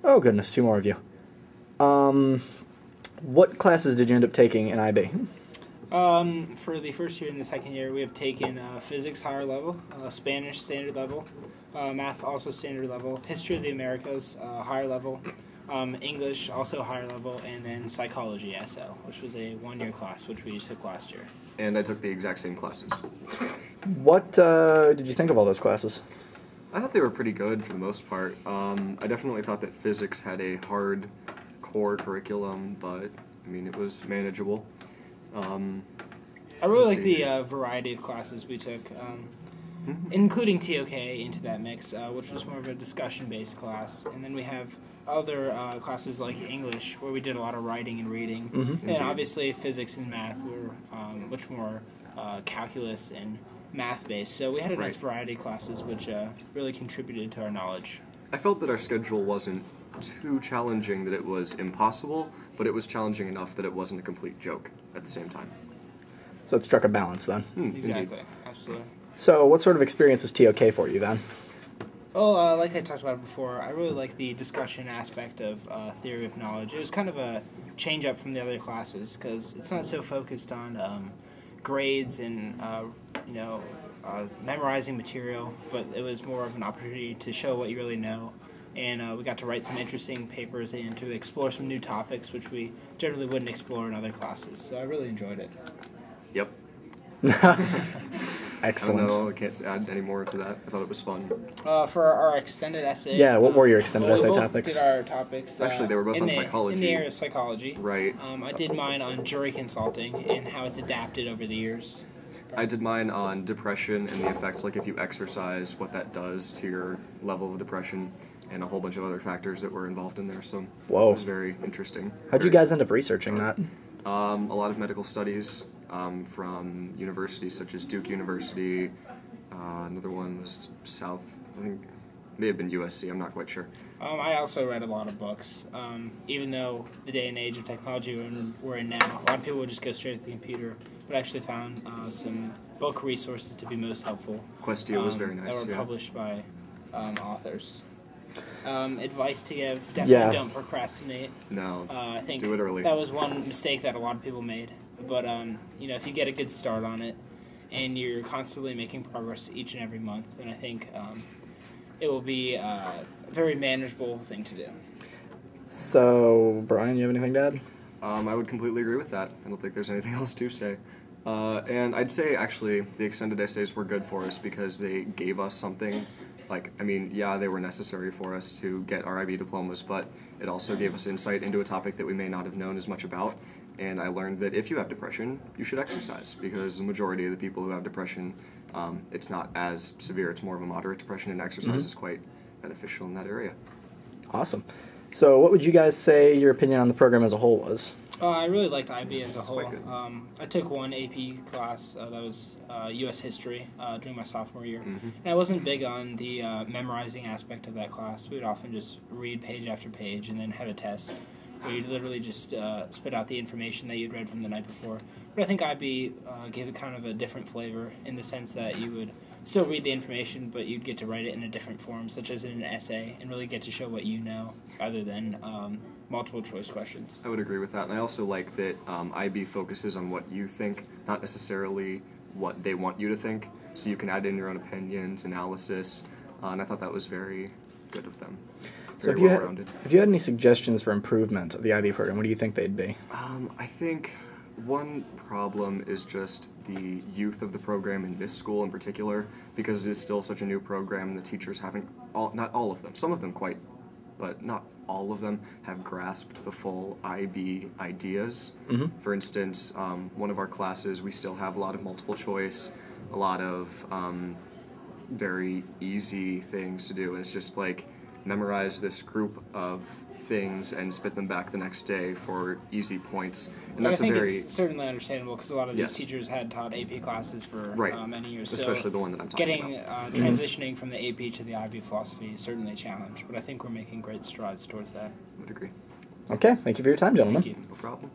Oh, goodness, two more of you. Um, what classes did you end up taking in IB? For the first year and the second year, we have taken physics higher level, Spanish standard level, math also standard level, history of the Americas higher level, English also higher level, and then psychology SL, which was a 1 year class which we took last year. And I took the exact same classes. What did you think of all those classes? I thought they were pretty good for the most part. I definitely thought that physics had a hard core curriculum, but I mean, it was manageable. I really like the variety of classes we took, including TOK into that mix, which was more of a discussion-based class. And then we have other classes like English, where we did a lot of writing and reading. Mm-hmm. And obviously physics and math were much more calculus and math-based. So we had a nice variety of classes, which really contributed to our knowledge. I felt that our schedule wasn't too challenging that it was impossible, but it was challenging enough that it wasn't a complete joke at the same time. So it struck a balance then. Exactly, Indeed. absolutely. So what sort of experience was TOK for you then? Well, like I talked about before, I really like the discussion aspect of theory of knowledge. It was kind of a change up from the other classes because it's not so focused on grades and memorizing material, but it was more of an opportunity to show what you really know. And we got to write some interesting papers and to explore some new topics, which we generally wouldn't explore in other classes. So I really enjoyed it. Yep. Excellent. I don't know, I can't add any more to that. I thought it was fun. For our extended essay. Yeah, what were your extended essay we both topics? did our topics. Actually, they were both on psychology. In the area of psychology. Right. I did mine on jury consulting and how it's adapted over the years. I did mine on depression and the effects, like if you exercise, what that does to your level of depression, and a whole bunch of other factors that were involved in there. So Whoa. It was very interesting. How'd you guys end up researching that? A lot of medical studies from universities such as Duke University. Another one was South, I think, may have been USC, I'm not quite sure. I also read a lot of books. Even though the day and age of technology we're in now, a lot of people would just go straight to the computer, but I actually found some book resources to be most helpful. Questio was very nice, that were published by authors. Advice to give, Yeah. don't procrastinate. No, I think do it early. that was one mistake that a lot of people made. But, if you get a good start on it and you're constantly making progress each and every month, then I think it will be a very manageable thing to do. So, Brian, you have anything to add? I would completely agree with that. I don't think there's anything else to say. And I'd say, actually, the extended essays were good for us because they gave us something. They were necessary for us to get our IB diplomas, but it also gave us insight into a topic that we may not have known as much about. And I learned that if you have depression, you should exercise, because the majority of the people who have depression, it's not as severe. It's more of a moderate depression, and exercise is quite beneficial in that area. Awesome. So what would you guys say your opinion on the program as a whole was? I really liked IB as a whole. Quite good. I took one AP class that was U.S. history during my sophomore year. Mm-hmm. And I wasn't big on the memorizing aspect of that class. We would often just read page after page and then have a test where you'd literally just spit out the information that you'd read from the night before. But I think IB gave it kind of a different flavor in the sense that you would still read the information, but you'd get to write it in a different form, such as in an essay, and really get to show what you know, rather than multiple choice questions. I would agree with that, and I also like that IB focuses on what you think, not necessarily what they want you to think, so you can add in your own opinions, analysis, and I thought that was very good of them. So Very well-rounded. if you had any suggestions for improvement of the IB program, what do you think they'd be? I think one problem is just the youth of the program in this school in particular, because it is still such a new program and the teachers haven't, not all of them, some of them quite, but not all of them have grasped the full IB ideas. Mm-hmm. For instance, one of our classes, we still have a lot of multiple choice, a lot of very easy things to do, and it's just like memorize this group of things and spit them back the next day for easy points. And But that's I think a very it's certainly understandable because a lot of these Yes. teachers had taught AP classes for many years. especially so the one that I'm talking about. transitioning from the AP to the IB philosophy is certainly a challenge, but I think we're making great strides towards that. I would agree. Okay, thank you for your time, gentlemen. Thank you. No problem.